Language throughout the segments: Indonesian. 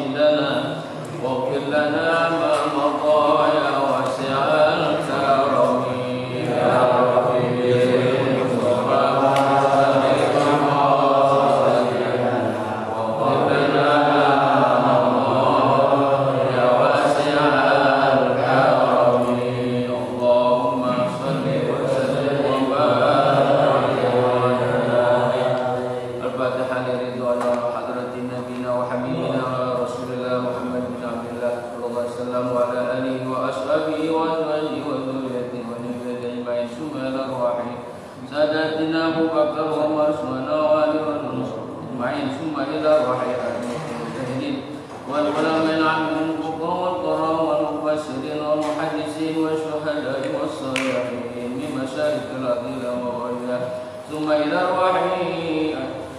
رشدنا واغفر لنا ما مضى يا واسع الكرم يا ربي ثم إلى أرواح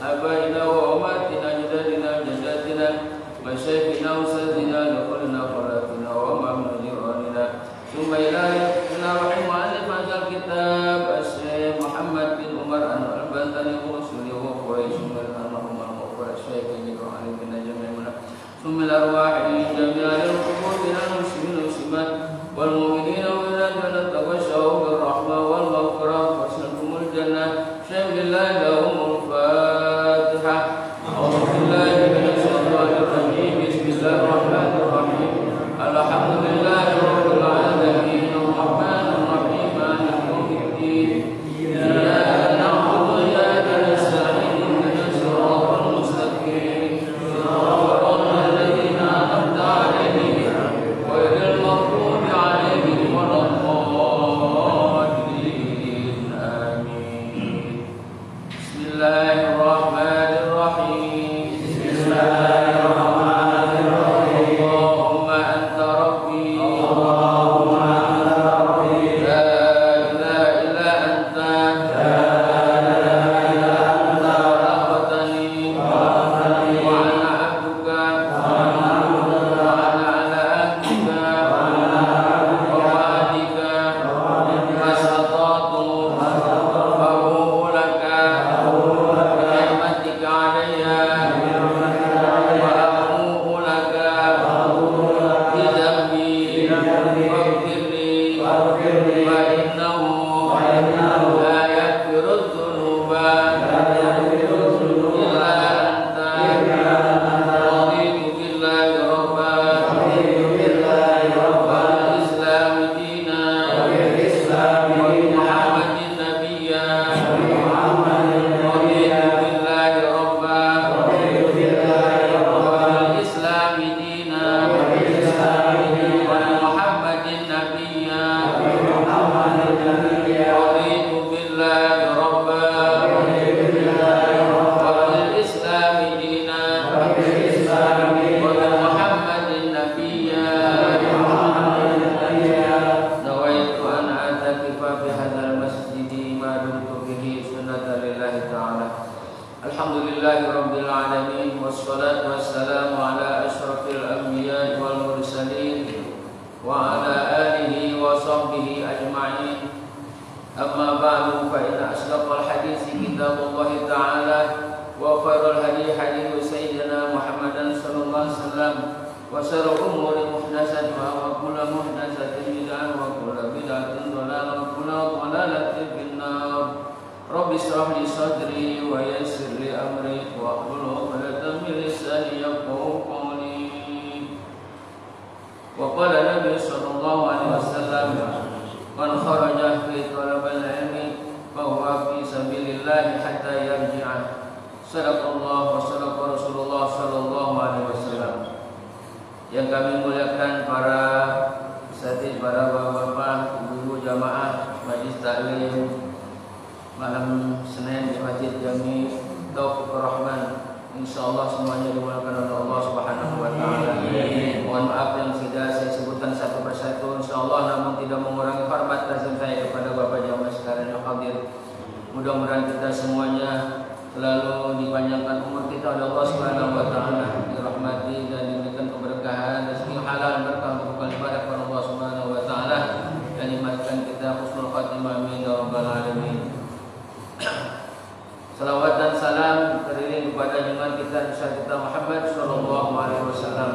آبائنا وأمهاتنا أجدادنا وجداتنا مشايخنا وأساتذتنا لكلنا قراتنا وأمامنا جيراننا ثم إلى أرواح مؤلف هذا الكتاب الشيخ محمد بن عمر البنتاني الرسولي وقريش اللهم اغفر الشيخ علينا جميعا ثم إلى أرواح جميع القبور من المسلمين والمسلمات والمؤمنين وإلى الجنة وبشروا بالرحمة والمغفرة وسلكم الجنة شهد الله لهم الفاتحة أعوذ بالله من الشيطان الرجيم بسم الله الرحمن الرحيم الحمد لله رب العالمين الرحمن الرحيم مالك يوم الدين إياك نعبد وإياك نستعين اهدنا الصراط المستقيم صراط الذين أنعمت عليهم غير المغضوب عليهم ولا الضالين آمين بسم الله الرحمن الرحيم بسم الله الرحمن الرحيم اللهم أنت ربي اللهم أنت ربي لا إله إلا أنت لا إله إلا أنت خلقتني وأنا عبدك وأنا على عهدك ووعدك ما استطعت أبوء لك بنعمتك علي وأبوء لك بذنبي فاغفر لي فإنه لا يغفر الذنوب إلا أنت رضيت بالله ربا وبالإسلام دينا وبمحمد نبيا رضيت بالله ربا وبالإسلام دينا وبمحمد نبيا رضيت بالله ربا وبالإسلام دينا وبمحمد نبيا نويت أن أعتكف في هذا المسجد ما دمت به سنة لله تعالى الحمد لله رب العالمين والصلاة والسلام على أشرف الأنبياء والمرسلين وعلى آله وصحبه أجمعين أما بعد فإن أصدق الحديث كتاب الله تعالى وخير الهدي هدي سيدنا محمد صلى الله عليه وسلم وشر الأمور محدثاتها وكل محدثة بدعة وكل بدعة ضلالة وكل ضلالة في النار رب اشرح لي صدري ويسر لي أمري واحلل عقدة من لساني يفقهوا قولي وقال النبي صلى الله عليه وسلم من خرج في طلب العلم فهو في سبيل الله حتى يرجع صدق الله وصدق رسول الله صلى الله عليه wasallam. Yang kami muliakan para asatidz, para bapak-bapak, ibu-ibu jamaah majelis taklim malam Senin di Masjid Jami Taufikur Rahman. Insyaallah semuanya dimulakan oleh Allah Subhanahu wa taala. Mohon maaf yang sudah saya sebutkan satu persatu insyaallah, namun tidak mengurangi hormat taslim saya kepada bapak jamaah sekalian yang hadir. Mudah-mudahan kita semuanya selalu dipanjangkan umur kita oleh Allah Subhanahu wa taala, dirahmati dan diberikan keberkahan rezeki halal berkah untuk ibadah kepada Allah Subhanahu wa taala, dan dimakan kita husnul khatimah amin ya rabbal alamin. Salawat dan salam teriring kepada junjungan kita Nabi kita Muhammad sallallahu alaihi wasallam.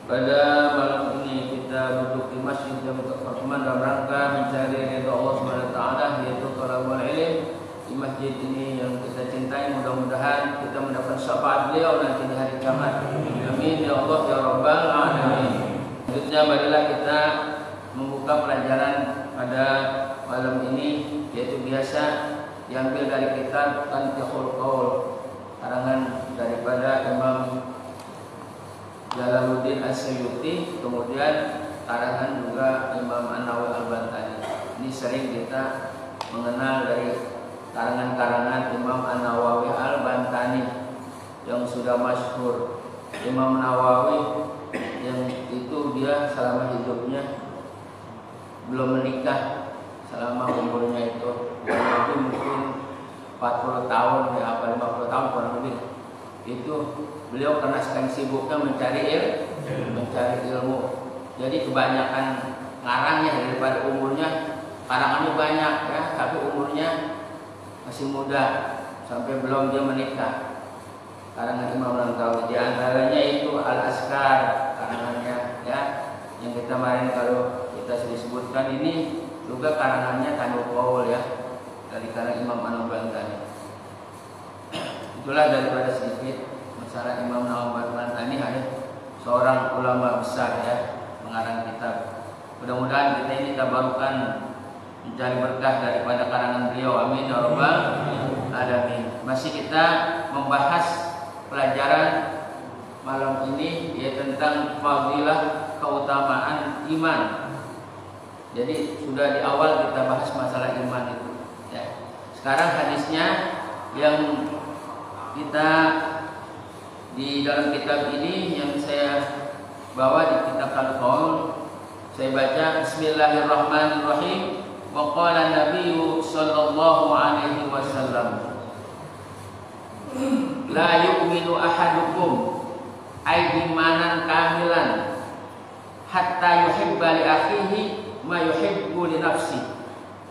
Pada malam ini kita duduk di masjid yang berkehormatan dalam rangka mencari ridha Allah Subhanahu wa taala, yaitu thalabul ilm. Di masjid ini yang kita cintai, mudah-mudahan kita mendapat syafaat beliau nanti di hari kiamat. Amin ya Allah ya rabbal alamin. Selanjutnya marilah kita membuka pelajaran pada malam ini, yaitu biasa diambil dari kitab Tanqihul Qaul karangan daripada Imam Jalaluddin As-Suyuti, kemudian karangan juga Imam An-Nawawi Al-Bantani. Ini sering kita mengenal dari karangan-karangan Imam An-Nawawi Al-Bantani yang sudah masyhur. Imam Nawawi yang itu dia selama hidupnya belum menikah, selama umurnya itu mungkin 40 tahun ya, apa 50 tahun kurang lebih. Itu beliau karena saking sibuknya mencari ilmu. Jadi kebanyakan ngarangnya daripada umurnya, karangannya banyak ya, tapi umurnya masih muda sampai belum dia menikah. Karangan Imam Nawawi di antaranya itu Al-Azkar karangannya ya, yang kita kemarin kalau kita disebutkan ini juga karangannya Tanqihul Qaul ya, dari karangan Imam An-Nawawi. Itulah daripada sedikit masalah Imam Nawawi Al-Bantani, ada seorang ulama besar ya, mengarang kitab. Mudah-mudahan kita ini tabarukan mencari berkah daripada karangan beliau. Amin ya rabbal alamin. Masih kita membahas pelajaran malam ini yaitu tentang fadilah keutamaan iman. Jadi sudah di awal kita bahas masalah iman itu ya. Sekarang hadisnya yang kita di dalam kitab ini yang saya bawa di kitab Al-Qaul, saya baca Bismillahirrahmanirrahim. Wa qala Nabiyyu sallallahu alaihi wasallam, la yu'minu ahadukum ay imanan kamilan hatta yuhibba li akhihi ma yuhibbu li nafsihi.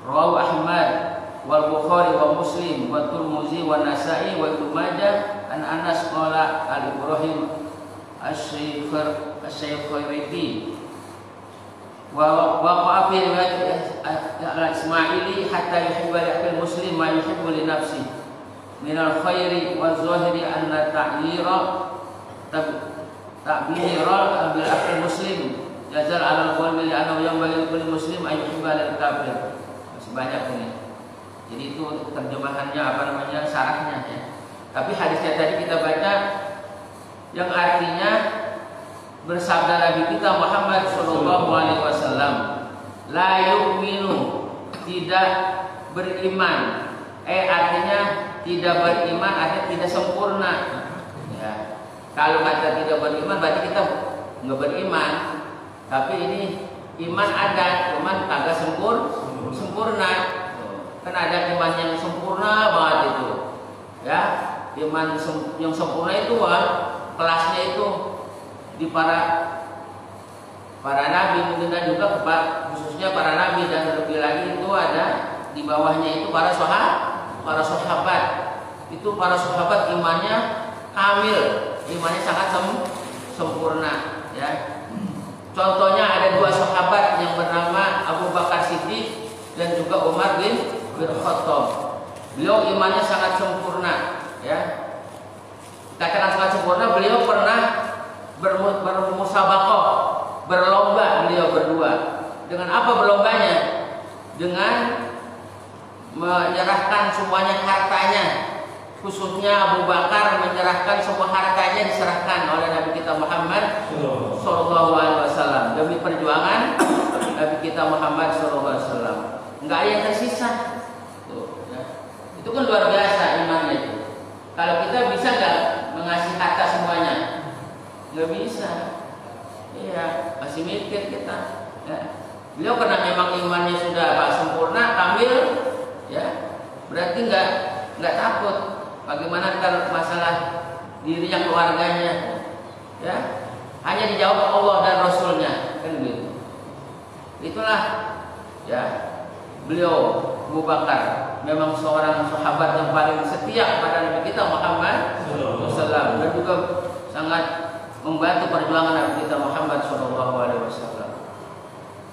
Rawahu Ahmad wal Bukhari wa Muslim wa Tirmidzi wa Nasa'i wa Ibnu Majah. An Anas qala al-Ibrahim asy-Syaikhaini wa waqa'a fi riwayat al-Ismaili hatta yuhibba li akhihi muslim ma yuhibbu li nafsihi min al-khairi wa zahiri anna ta'yira bil akhi muslim jazal ala al-qalbi li annahu yanbaghi kulli muslim ay yuhibba lil kafir. Masih banyak ini. Jadi itu terjemahannya apa namanya, syarahnya ya. Tapi hadisnya tadi kita baca yang artinya bersabda Nabi kita Muhammad sallallahu alaihi wasallam, la yu'minu, tidak beriman. Artinya tidak beriman, artinya tidak sempurna. Ya. Kalau kata tidak beriman berarti kita nggak beriman. Tapi ini iman ada, cuman kagak sempurna. Kan ada iman yang sempurna banget itu. Ya, iman yang sempurna itu kelasnya itu di para nabi mungkin, dan juga khususnya para nabi, dan lebih lagi itu ada di bawahnya itu para sahabat. Itu para sahabat imannya kamil, imannya sangat sempurna ya. Contohnya ada dua sahabat yang bernama Abu Bakar Siddiq dan juga Umar bin Khattab. Beliau imannya sangat sempurna ya. Katakan sangat sempurna, beliau pernah bermusabaqah, berlomba beliau berdua. Dengan apa berlombanya? Dengan menyerahkan semuanya hartanya. Khususnya Abu Bakar menyerahkan semua hartanya, diserahkan oleh Nabi kita Muhammad sallallahu alaihi wasallam demi perjuangan Nabi kita Muhammad sallallahu alaihi wasallam. Enggak ada yang tersisa. Tuh, ya. Itu kan luar biasa imannya itu. Kalau kita bisa nggak mengasih harta semuanya? Nggak bisa. Iya, masih mikir kita. Ya. Beliau karena memang imannya sudah sempurna, kamil, ya, berarti nggak takut. Bagaimana kalau masalah dirinya, keluarganya, ya, hanya dijawab Allah dan Rasulnya, kan begitu. Itulah, ya, beliau Abu Bakar memang seorang sahabat yang paling setia kepada Nabi kita Muhammad SAW, dan juga sangat membantu perjuangan Nabi kita Muhammad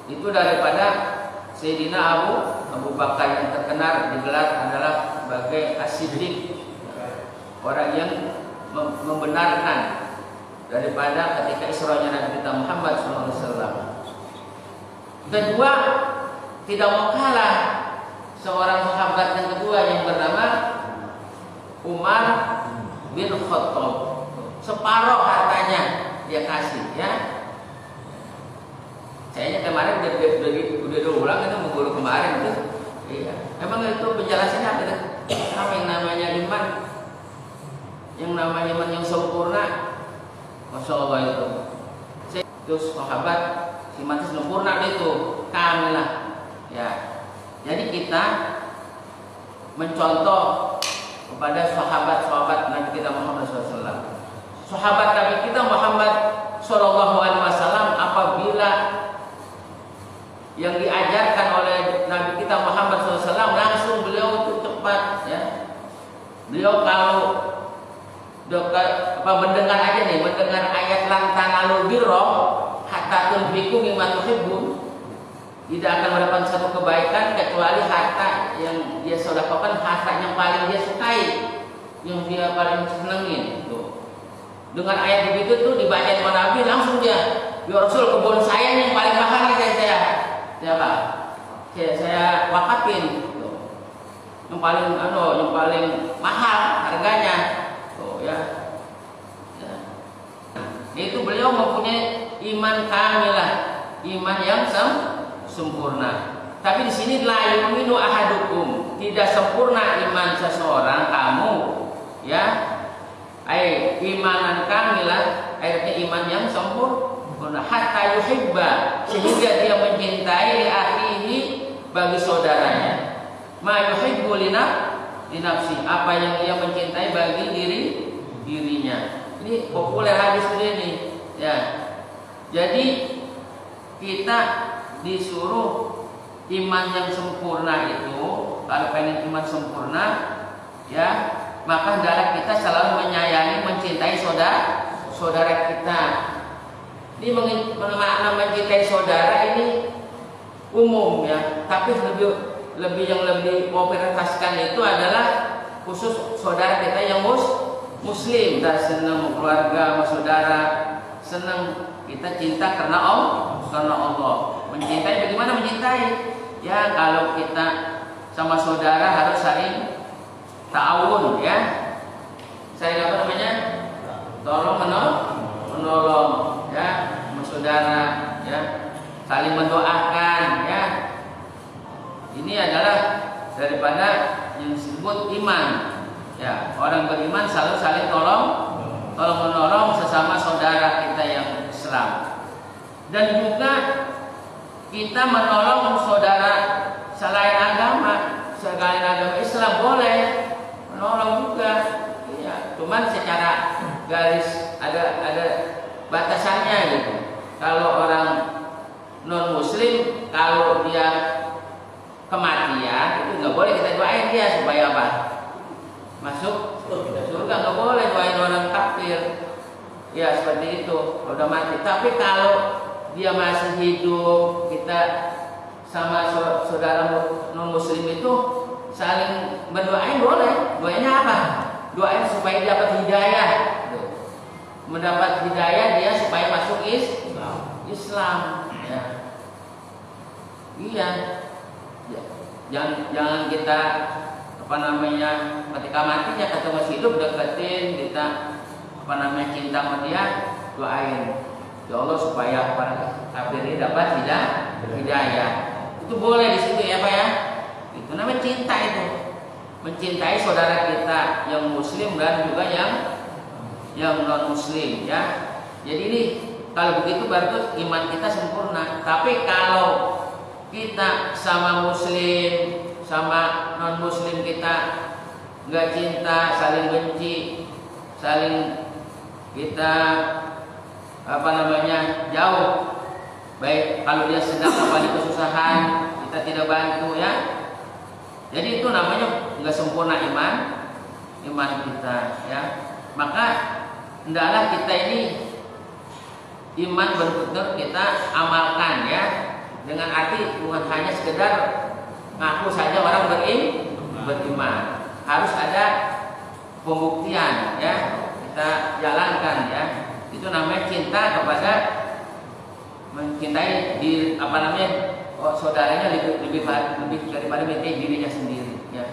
Itu daripada Sayyidina Abu Bakar yang terkenal digelar adalah sebagai As-Siddiq, orang yang membenarkan daripada ketika Isra'nya Nabi kita Muhammad SAW. Kedua, tidak mau kalah seorang sahabat yang kedua yang bernama Umar bin Khattab. Separuh hartanya dia kasih, ya. Kayaknya kemarin udah ulang itu mengguru kemarin itu. Iya. Emang itu penjelasannya apa yang namanya iman? Yang namanya iman yang sempurna. Masya Allah itu. Terus sahabat iman sempurna itu kamilah. Ya. Jadi kita mencontoh kepada sahabat-sahabat Nabi kita Muhammad SAW. Sahabat Nabi kita Muhammad SAW apabila yang diajarkan oleh Nabi kita Muhammad SAW langsung beliau itu cepat, ya. Beliau kalau mendengar aja nih, mendengar ayat lan tanalul birra hatta tunfiqu mimma tuhibbun, tidak akan mendapatkan satu kebaikan kecuali harta yang dia sedekahkan, harta yang paling dia sukai, yang dia paling senengin. Tuh. Dengan ayat begitu tuh dibacain oleh Nabi, langsung dia, ya Rasul, kebun saya yang paling mahal nih siapa? Saya wakatin. Tuh. Yang paling mahal harganya. Tuh, ya. Itu beliau mempunyai iman kamilah, iman yang sempurna. Tapi di sini la yu'minu ahadukum, tidak sempurna iman seseorang kamu, ya. Imanan kamilah, artinya iman yang sempurna. Hatta yuhibba, sehingga dia mencintai akhihi, bagi saudaranya. Ma yuhibbu li nafsi, apa yang dia mencintai bagi dirinya. Ini populer hadis ini, ya. Jadi kita disuruh iman yang sempurna itu, kalau pengen iman sempurna, ya, maka hendaklah kita selalu menyayangi, mencintai saudara kita. Ini makna mencintai saudara ini umum, ya, tapi yang lebih mau prioritaskan itu adalah khusus saudara kita yang muslim. Kita senang keluarga sama saudara, senang kita cinta karena Allah. Mencintai bagaimana mencintai? Ya, kalau kita sama saudara harus saling ta'awun, ya. Saya apa namanya? Tolong menolong, ya, sama saudara, ya. Saling mendoakan, ya. Ini adalah daripada yang disebut iman. Ya, orang beriman selalu saling tolong menolong sesama saudara kita yang Islam. Dan juga kita menolong saudara selain agama Islam boleh menolong juga. Ya, cuman secara garis ada batasannya gitu. Kalau orang non muslim, kalau dia kematian itu nggak boleh kita doain dia supaya apa? Masuk surga, nggak boleh doain orang kafir. Ya seperti itu, udah mati. Tapi kalau dia masih hidup, kita sama saudara non muslim itu saling berdoain boleh. Doanya apa? Doain supaya dia dapat hidayah. Mendapat hidayah dia supaya masuk Islam. Ya. Iya. Ya. Jangan kita ketika matinya kita masih hidup deketin, kita cinta sama dia, doain ya Allah supaya para kafir ini dapat hidayah. Itu boleh di situ, ya Pak, ya. Itu namanya cinta, itu mencintai saudara kita yang muslim dan juga yang non muslim, ya. Jadi ini kalau begitu berarti iman kita sempurna. Tapi kalau kita sama muslim sama non muslim kita nggak cinta, saling benci, saling kita jauh, baik kalau dia sedang di kesusahan kita tidak bantu, ya. Jadi itu namanya nggak sempurna iman kita, ya. Maka hendaklah kita ini iman benar-benar kita amalkan, ya. dengan arti bukan hanya sekedar ngaku saja orang beriman. Harus ada pembuktian ya, kita jalankan ya. Itu namanya cinta kepada mencintai di saudaranya lebih daripada mencintai dirinya sendiri ya.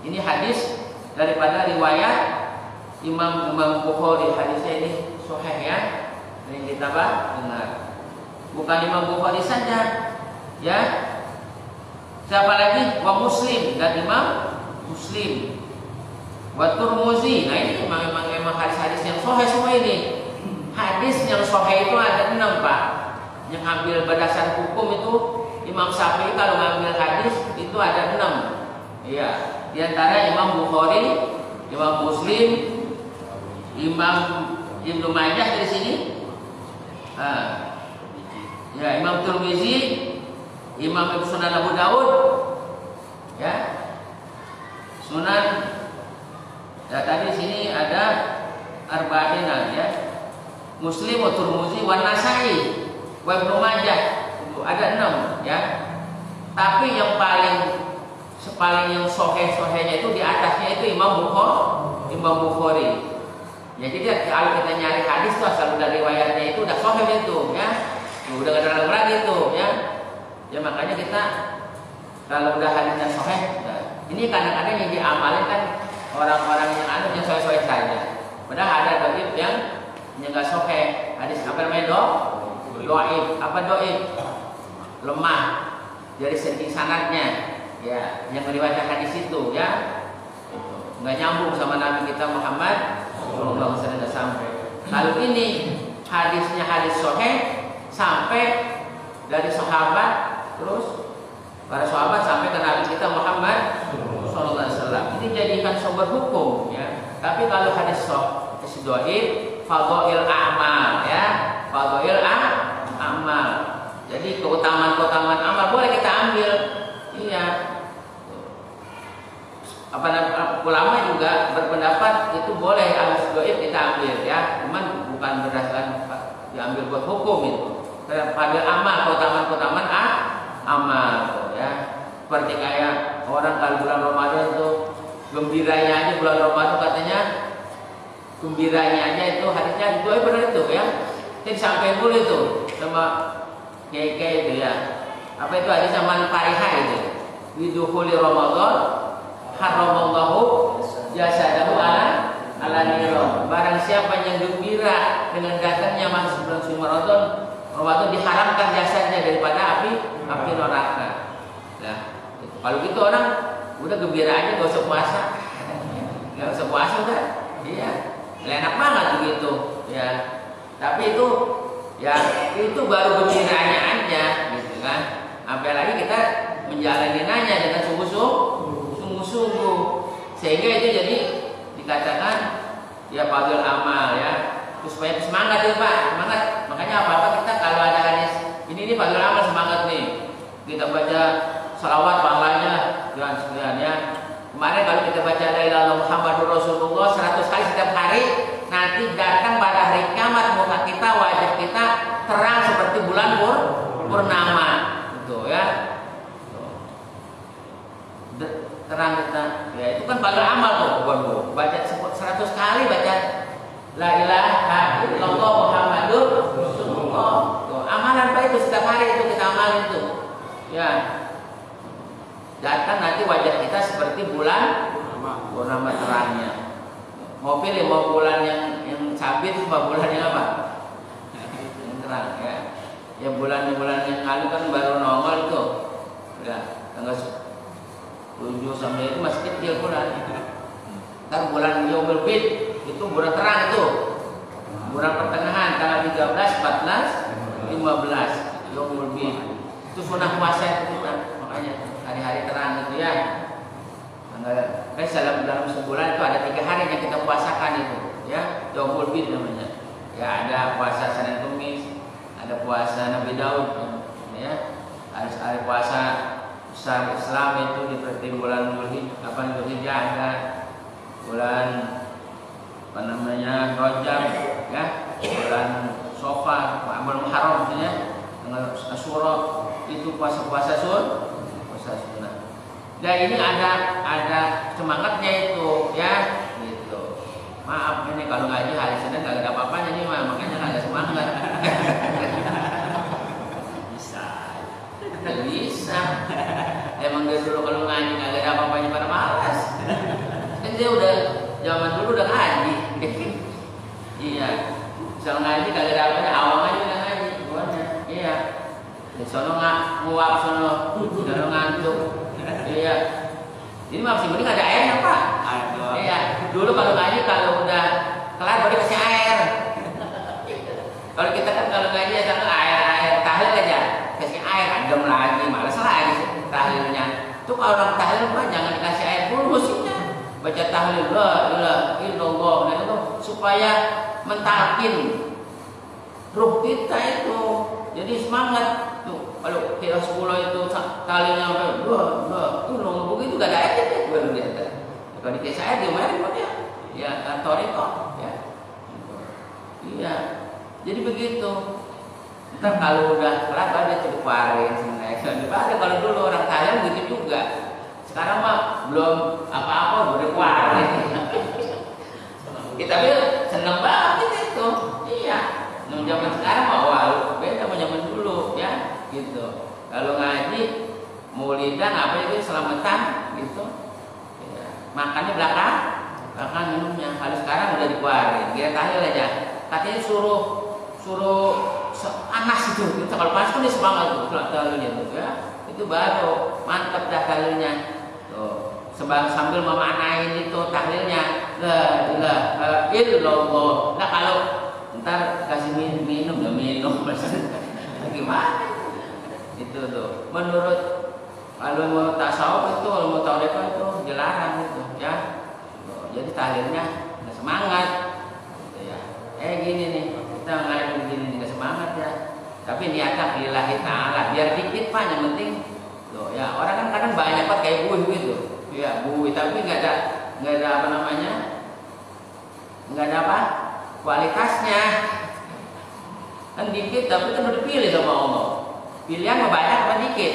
Ini hadis daripada riwayat Imam Bukhari. Hadisnya ini sahih ya, yang kita dengar. Bukan Imam Bukhari saja ya, siapa lagi? Wa Muslim, dan Imam Muslim, wa Tirmizi. Nah ini memang hadis-hadis yang sahih semua ini. Hadis yang sahih itu ada 6 Pak. Yang ambil berdasar hukum itu Imam Syafi'i kalau ngambil hadis itu ada 6. Iya, di antara Imam Bukhari, Imam Muslim, Imam Ibnu Majah dari sini. Ya, Imam Tirmizi, Imam Sunan Abu Daud, ya, Sunan. Ya, tadi sini ada arba'in ya, Muslim, wa Tirmizi, wa Nasai, wa Ibnu Majah. Itu ada 6 ya. Tapi yang paling yang sahih-sahihnya itu di atasnya itu Imam Bukhari. Ya, jadi kalau kita nyari hadis tuh asal udah riwayatnya itu udah sahih itu ya. Udah gak ada ragu lagi itu ya. Ya makanya kita kalau udah hadisnya sahih, ini kadang-kadang yang diamalin kan orang-orang yang yang sahih-sahih saja. Padahal ada dhaif yang enggak sahih. Hadis apa namanya? Dhaif. Apa dhaif? Lemah dari segi sanadnya. Ya, yang meriwayatkan hadis itu ya. Enggak nyambung sama Nabi kita Muhammad sallallahu alaihi wasallam sampai. Kalau ini hadisnya hadis sahih sampai dari sahabat, terus para sahabat sampai ke Nabi kita Muhammad sallallahu alaihi wasallam. Ini jadikan sumber hukum ya. Tapi kalau hadis dhaif, fadhail a'mal ya. Fadhail a'mal. Jadi keutamaan-keutamaan amal boleh kita ambil. Iya. Ulama juga berpendapat itu boleh hadis dhaif kita ambil ya. Cuman bukan berdasarkan diambil buat hukum itu. Pada amal, keutamaan amal ya. Seperti kayak orang kalau bulan Ramadan itu gembiranya aja bulan Ramadan katanya, gembiranya aja itu hadisnya itu benar itu ya. Jadi sampai dulu itu sama kayak itu ya. Apa itu hadisnya man fariha itu. Widukhuli Ramadan haramallahu jasadahu ala niro. Barang siapa yang gembira dengan datangnya masuk bulan suci Ramadan diharamkan jasadnya daripada api neraka. Nah, kalau gitu orang udah gembira aja, gak usah puasa, gak usah puasa udah, iya, enak banget begitu, ya. Tapi itu, ya itu baru gembiranya aja, gitu kan. Apalagi kita menjalaninya dengan sungguh-sungguh, sehingga itu jadi dikatakan ya fadhil amal ya. Terus supaya semangat ya Pak, semangat. Makanya apa-apa kita kalau ada hadis ini fadhil amal, semangat nih. Kita baca salawat pahalanya dan sekian ya. Kemarin kalau kita baca la ilaha illallah Muhammadur Rasulullah 100 kali setiap hari, nanti datang pada hari kiamat muka kita, wajah kita terang seperti bulan purnama, gitu ya. Terang kita, ya itu kan fadhil amal tuh, baca 100 kali baca la ilaha illallah Muhammadur Rasulullah. Tuh, amalan apa itu setiap hari itu kita amalin tuh. Ya. Datang nanti wajah kita seperti bulan purnama terangnya. Mau pilih mau bulan yang sabit apa bulan yang apa? Yang terang ya. Ya bulan-bulan yang lalu kan baru nongol itu. Ya, tanggal 7 sampai itu masih kecil bulan. Ntar bulan Yaumul Bid itu bulan terang itu. Bulan pertengahan tanggal 13, 14, 15 Yaumul Bid. Itu sunah puasa itu kita, makanya hari-hari terang itu ya. Dalam sebulan itu ada 3 hari yang kita puasakan itu, ya. Yaumul Bid namanya. Ya ada puasa Senin Kamis, ada puasa Nabi Daud, ya. Ada puasa besar Islam itu di bulan Dzulhijjah, ada bulan apa namanya Rajab, ya. Bulan Shawwal, bulan Muharram maksudnya. Asyura itu puasa sunnah. Dan ini ada semangatnya itu ya gitu. Maaf ini kalau ngaji hari Senin nggak ada apa-apanya nih makanya nggak ada semangat. Bisa. Emang dia dulu kalau ngaji nggak ada apa-apanya pada malas. Kan dia udah zaman dulu udah ngaji. Iya. Soal ngaji nggak ada apa-apanya, awam aja udah ngaji. Buahnya. Iya. Di sono nguap sono ngantuk. Iya. Ini masih mending ada airnya Pak. Iya. Dulu kalau ngaji kalau udah kelar baru kasih air. Kalau kita kan kalau ngaji ya sama air tahlil aja. Kasih air adem lagi, malas lagi tahlilnya. Tuh kalau orang tahlil mah jangan dikasih air dulu musiknya. Baca tahlil la ilaha illallah itu supaya mentalkin ruh kita itu. Jadi semangat tuh. Kalau kira 10 itu tahlilnya sampai la begitu gak ada air baru dia. Kalau dikasih air diomelin kok dia. Ya toriko ya. Iya. Jadi begitu. Ntar kalau udah kelar baru dia dikeluarin sebenarnya. Kalau dulu orang tahlil begitu juga. Sekarang mah belum apa-apa udah dikeluarin. Kita seneng banget itu. Iya. Zaman sekarang mah wah beda sama zaman dulu ya. Gitu. Kalau ngaji maulidan apa itu selamatan gitu. Ya. Makannya belakang minumnya. Kalau sekarang udah dikeluarin. Dia tahlil aja. Katanya suruh panas itu. Kita kalau panas pun dia semangat tuh tahlilnya tuh ya. Itu baru mantap dah tahlilnya. Tuh, sambil memanain itu tahlilnya. La ilaha illallah. Nah kalau ntar kasih minum ya minum. Gimana? Itu tuh. Menurut kalau mau tasawuf itu, kalau mau tarekat itu dilarang itu ya. Tuh, jadi tahlilnya nggak semangat. Gitu ya. Gini nih. Kita ngaji begini nggak semangat ya, tapi niatnya lillahi ta'ala biar dikit Pak yang penting loh ya. Orang kan kadang banyak Pak kayak buih gitu ya, buih tapi nggak ada apa namanya, nggak ada apa kualitasnya kan dikit tapi kan udah dipilih sama Allah. Pilihan mau banyak apa dikit?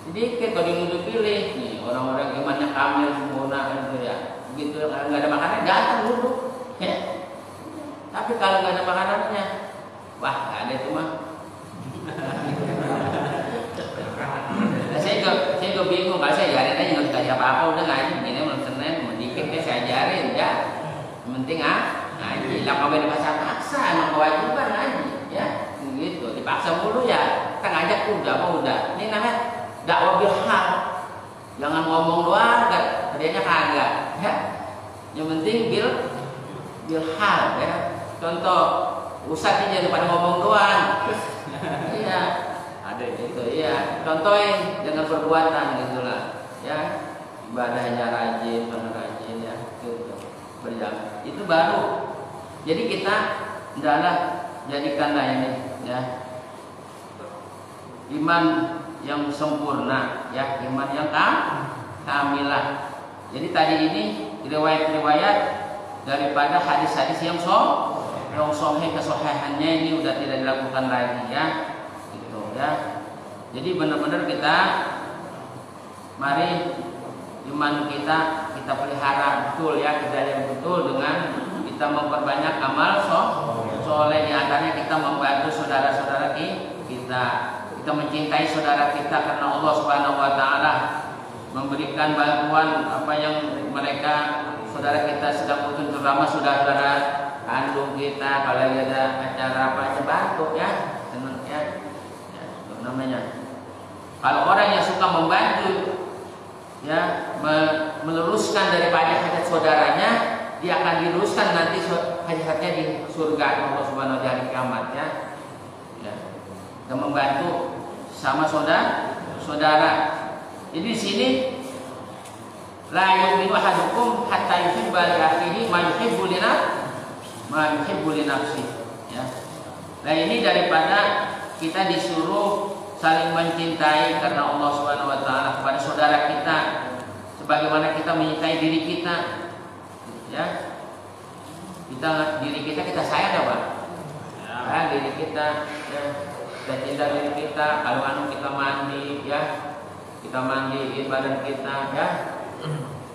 Sedikit kalau yang udah pilih nih orang-orang imannya kamil sempurna gitu ya, begitu nggak ada makanan datang duduk ya. Tapi kalau nggak ada makanannya, wah nggak ada itu mah. Nah, saya juga bingung. Kalau saya ajarin aja nggak dikasih apa-apa, udah ngaji ini belum Senin, mau dikit ya saya ajarin ya. Yang penting ngaji. Lah kalau dipaksa-paksa, emang kewajiban ngaji ya. Gitu, dipaksa mulu ya. Kita ngajak udah. Ini namanya dakwah bil hal. Jangan ngomong doang, kerjanya kagak. Ya. Yang penting bil hal ya. Contoh, ustadz ini jangan pada ngomong doang. Iya, ada itu. Iya, contohin dengan perbuatan gitulah. Ya, ibadahnya rajin, rajin ya, gitu. Berjalan. Itu baru. Jadi kita adalah jadikanlah ini ya iman yang sempurna, ya iman yang kamilah. Jadi tadi ini riwayat-riwayat daripada hadis-hadis yang sahih kesahihannya ini udah tidak dilakukan lagi ya gitu ya. Jadi benar-benar kita mari iman kita pelihara betul ya, kita yang betul dengan kita memperbanyak amal soleh. Di antaranya kita membantu saudara-saudara kita mencintai saudara kita karena Allah Subhanahu wa taala memberikan bantuan apa yang mereka saudara kita sedang butuh, terutama saudara kandung kita kalau ada acara apa aja bantu ya, senang ya, namanya. Kalau orang yang suka membantu ya meluruskan daripada hajat saudaranya, dia akan diluruskan nanti hajatnya di surga Allah Subhanahu wa taala di kiamat ya. Dan membantu sama saudara. Jadi di sini la yu'minu ahadukum hatta yuhibba li akhihi ma yuhibbu li nafsihi ya. Nah ini daripada kita disuruh saling mencintai karena Allah Subhanahu wa taala kepada saudara kita sebagaimana kita mencintai diri kita ya. Diri kita sayang apa? Ya, diri kita ya. kita cinta diri kita. Kalau kita mandi ya, kita mandiin badan kita ya,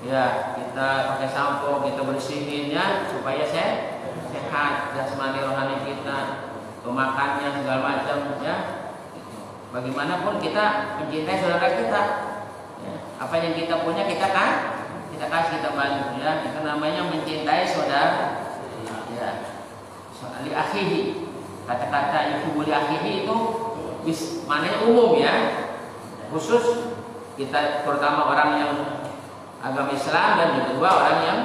ya kita pakai sampo, kita bersihin ya supaya sehat jasmani rohani kita, makannya segala macam ya. Bagaimanapun kita mencintai saudara kita ya. Apa yang kita punya kita kasih, kita bantu ya. Itu namanya mencintai saudara ya. Li akhihi, kata-kata yuhibbu li akhihi itu maknanya umum ya, khusus kita, terutama orang yang agama Islam dan juga kedua orang yang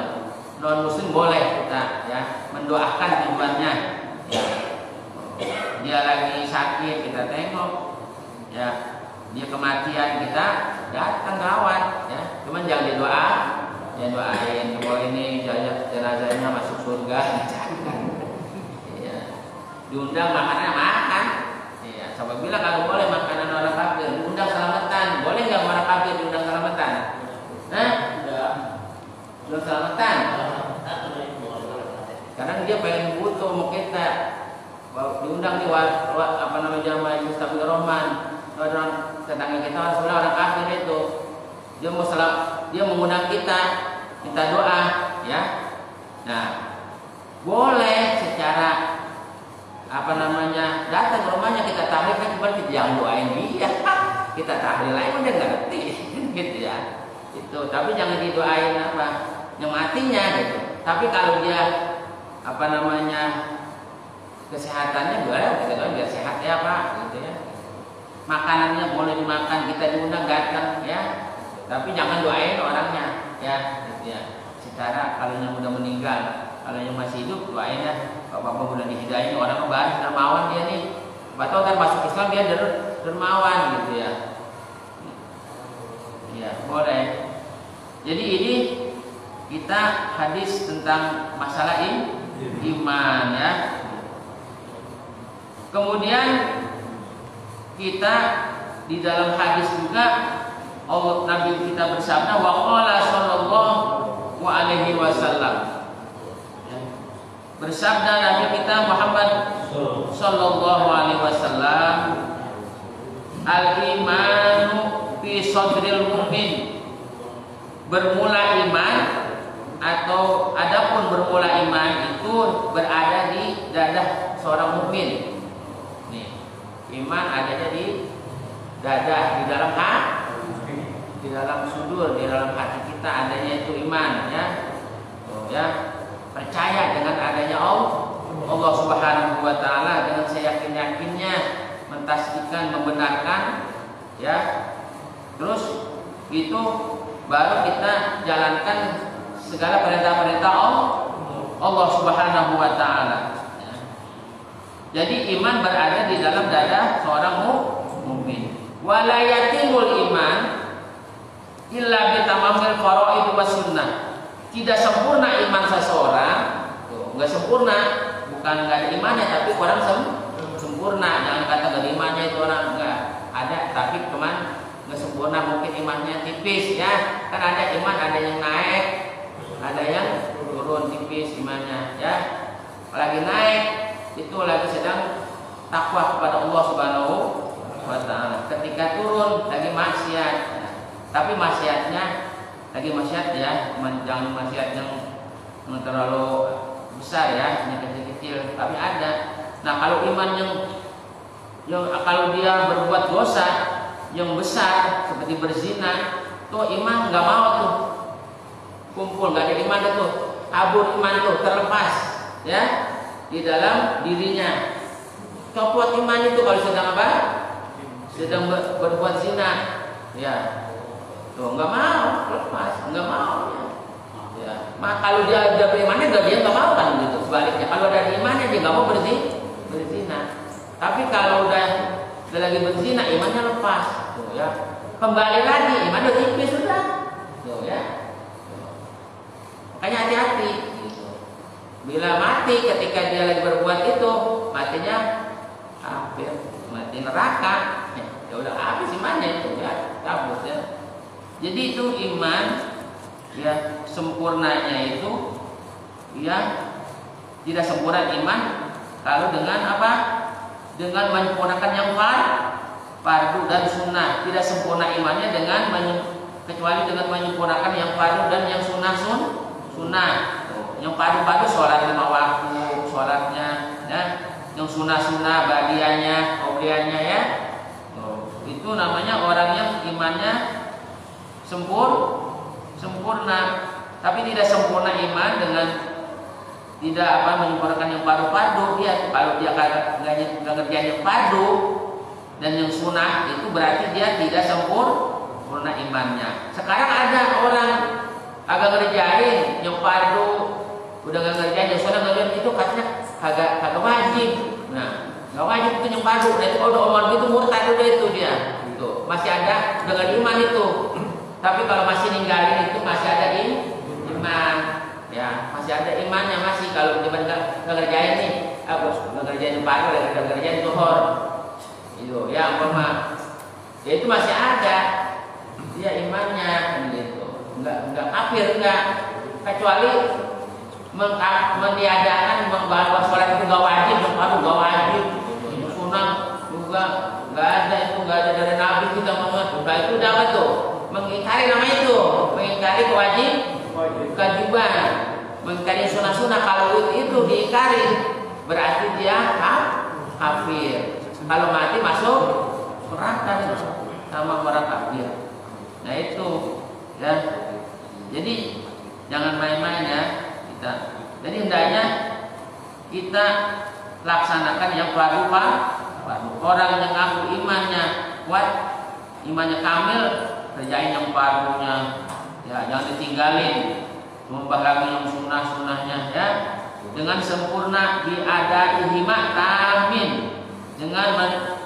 non muslim boleh kita ya mendoakan tujuannya ya. Dia lagi sakit kita tengok ya, dia kematian kita datang rawat ya, cuman jangan doain bahwa ini jenazahnya masuk surga ya. Diundang makannya makan ya, coba bilang kalau boleh makanan orang kafir diundang selamatan, boleh nggak orang kafir diundang selamatan? Belum selamatan. Kadang dia pengen butuh mau kita diundang di apa namanya jamaah Mustafizur Rahman, orang tetangga kita orang kafir itu, dia mengundang kita minta doa ya. Nah boleh secara apa namanya datang ke rumahnya kita tahlil, kan cuma kita jangan doain dia, kita tahlil aja udah ngerti gitu ya. Itu tapi jangan didoain apa yang matinya gitu. Tapi kalau dia apa namanya kesehatannya boleh kita doain biar sehat ya Pak gitu ya. Makanannya boleh dimakan, kita diundang datang ya. Tapi jangan doain orangnya ya gitu ya. Secara kalau yang udah meninggal, kalau yang masih hidup doain ya. Bapak udah dihidayahin orang baru dermawan dia nih. Betul kan masuk Islam dia dermawan gitu ya. Ya boleh. Jadi ini kita hadis tentang masalah iman ya. Kemudian kita di dalam hadis juga Allah Nabi kita bersabda wa qala sallallahu alaihi wasallam. Bersabda Nabi kita Muhammad sallallahu alaihi wasallam, al-imanu fi sadril mu'min. Bermula iman atau adapun bermula iman itu berada di dada seorang mukmin. Nih, iman adanya di dada, di dalam hati, di dalam sudur, di dalam hati kita adanya itu iman ya. Ya, percaya dengan adanya Allah Subhanahu wa taala dengan seyakin-yakinnya, mentasdiqkan, membenarkan ya. Terus itu baru kita jalankan segala perintah-perintah Allah Subhanahu wa taala. Jadi iman berada di dalam dada seorang mukmin. Wala yatimul iman illa bi tamamil faraid was sunnah. Tidak sempurna iman seseorang, enggak sempurna, bukan enggak ada imannya tapi kurang sempurna. Jangan kata enggak ada imannya itu orang enggak ada, tapi cuman nggak sempurna, mungkin imannya tipis ya. Kan ada iman, ada yang naik, ada yang turun tipis imannya ya. Lagi naik itu lagi sedang takwa kepada Allah Subhanahu wa taala. Ketika turun lagi maksiat, tapi maksiatnya lagi maksiat ya, jangan maksiat yang terlalu besar ya, yang kecil-kecil, tapi ada. Nah kalau iman yang kalau dia berbuat dosa yang besar seperti berzina, tuh iman nggak mau tuh kumpul, nggak ada iman tuh, kabur iman tuh, terlepas ya di dalam dirinya. Copot iman itu kalau sedang apa? Sedang berbuat zina, ya tuh nggak mau, lepas, nggak mau ya. Kalau dia ada berimannya dia nggak mau kan gitu. Sebaliknya kalau ada imannya dia nggak mau berzina. Tapi kalau udah lagi berzina imannya lepas. Tuh, ya. Kembali lagi iman udah tipis sudah. Tuh, ya. Makanya hati-hati gitu. Bila mati ketika dia lagi berbuat itu, matinya hampir mati neraka. Ya udah habis imannya itu ya, cabut ya. Jadi itu iman ya, sempurnanya itu ya tidak sempurna iman kalau dengan apa? dengan menyempurnakan yang fardu dan sunnah. Tidak sempurna imannya kecuali dengan menyempurnakan yang fardu dan yang sunnah. Yang fardu sholat 5 waktu, sholatnya, ya. Yang sunnah badiannya, qobliyahnya, ya. Itu namanya orang yang imannya sempurna. Tapi tidak sempurna iman dengan tidak menyempurnakan yang fardu. Kalau dia nggak ngerjain yang fardu dan yang sunnah, itu berarti dia tidak sempurna imannya. Sekarang ada orang agak ngerjain yang fardu, udah nggak ngerjain yang sunnah, itu katanya kagak wajib. Nah, nggak wajib itu yang fardu. Dan itu kalau omong itu murtad udah itu dia. Itu masih ada dengan iman itu. Tapi kalau masih ninggalin itu masih ada iman, ya, masih ada imannya masih. Kalau dia nggak ngerjain nih, nggak ngerjain fardu, nggak ngerjain zuhur, itu, ya, ya itu masih ada, dia imannya, gitu. Nggak kafir, nggak, kecuali meniadakan bahwa sholat itu nggak wajib, fardu nggak wajib, sunnah juga nggak ada, itu nggak ada dari Nabi kita mengenal. Itu udah apa tuh? Mengingkari namanya itu, mengingkari kewajiban, mengingkari sunnah. Kalau itu diingkari berarti dia kafir. Kalau mati masuk neraka sama orang kafir. Nah itu, ya. Jadi jangan main-main, ya kita. Jadi hendaknya kita laksanakan yang fardu. Orang yang ngaku imannya kuat, imannya kamil, kerjain yang fardunya, ya, jangan ditinggalin. Membah lagi yang sunnahnya, ya, dengan sempurna biadaihima tamin, dengan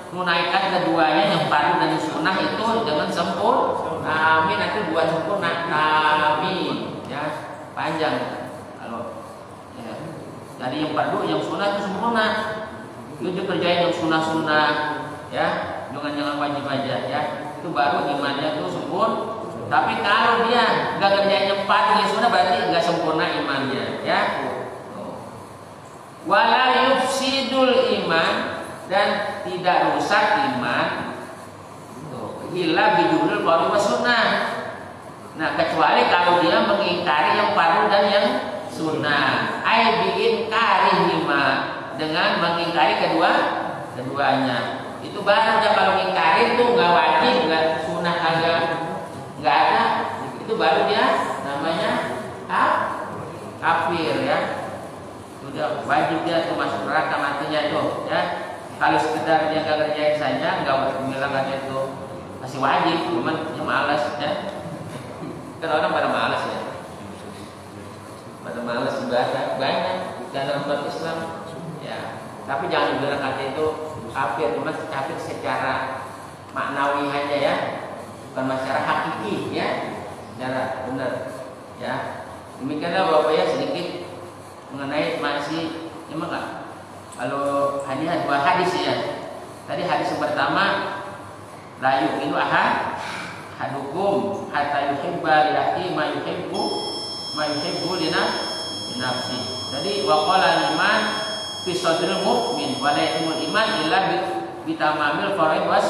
menunaikan keduanya yang fardu dan sunnah itu dengan sempurna. Amin, itu dua sempurna. Amin, ya, panjang. Kalau, ya, jadi yang fardu yang sunnah itu sempurna. Itu dikerjain yang sunnah, ya, jangan wajib aja, ya. Itu baru imannya itu sempurna. Tapi kalau dia nggak kerjain yang fardu yang sunnah, berarti nggak sempurna imannya, ya. Wala yufsidul iman, dan tidak rusak iman. Illa bidulul fardu was sunnah. Nah, kecuali kalau dia mengingkari yang fardu dan yang sunnah. Ai biinkarihima, dengan mengingkari keduanya. Itu baru dia kalau mengingkari itu nggak wajib, nggak sunnah, nggak ada. Itu baru dia namanya kafir, ya. Sudah wajib dia tuh masuk neraka matinya itu, ya. Kalau sekedar dia nggak kerjain saja, nggak bilang aja itu masih wajib, cuman dia malas, ya. Kan orang pada malas, ya. Pada malas ibadah banyak dalam umat Islam, ya. Tapi jangan dibilang kata itu kafir, cuma kafir secara maknawi aja, ya, bukan secara hakiki, ya, secara benar, ya. Demikianlah Bapak, ya, sedikit mengenai masih memang nggak. Kalau hanya dua hadis, ya. Tadi hadis yang pertama, la yu'minu ahadukum hatta yuhibba li akhihi ma yuhibbu li nafsi. Jadi wa qala iman fi sadril mu'min wa la yatimul iman illa bi tamamil faraid wa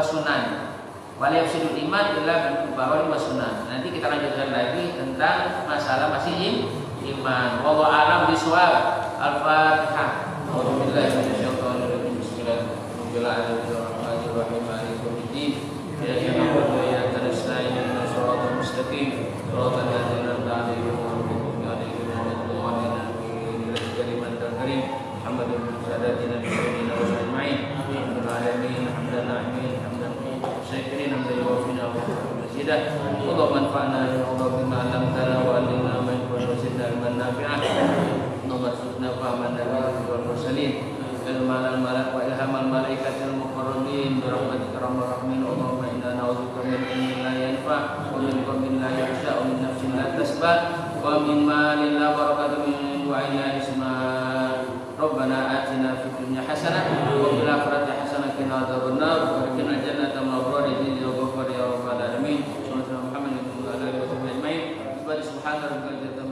sunan. Wa la yafsidul iman illa bil faraid wa sunan. Nanti kita lanjutkan lagi tentang masalah masih iman. Wallahu a'lam bishawab. Al-Fatihah. A'udzubillahi minasyaitonir rajim. Bismillahirrahmanirrahim. Maliki yaumiddin. Iyyaka na'budu wa iyyaka nasta'in. Ihdinas siratal mustaqim. Shiratal ladzina an'amta 'alaihim ghairil maghdubi alaihim waladdallin. Karim Muhammadin sadatina bi sayyidina wa ajma'in. Alamin hamdan na'imin hamdan syakirin hamdan yuwafina wa yuzidah. Allahumma anfa'na bima 'allamtana wa 'allimna ma yanfa'una wa zidna ilman nafi'an. Warzuqna fahman nabiyyil mursalin ilman al-malak wa ilhamal malaikatil muqarrabin bi rahmatika arhamar rahimin. Allahumma inna na'udzubika min ilmin la yanfa' wa min qalbin la yakhsha' wa min nafsin la tasba' wa min malin la barakata min du'ain la yasma'. Rabbana atina fid dunya hasanah wa fil akhirati hasanah wa qina adzabannar wa qina jannata ma'abrar ya ghafar ya rabbal alamin. Subhana Muhammadin wa ala alihi wa sahbihi ajma'in. Subhana rabbika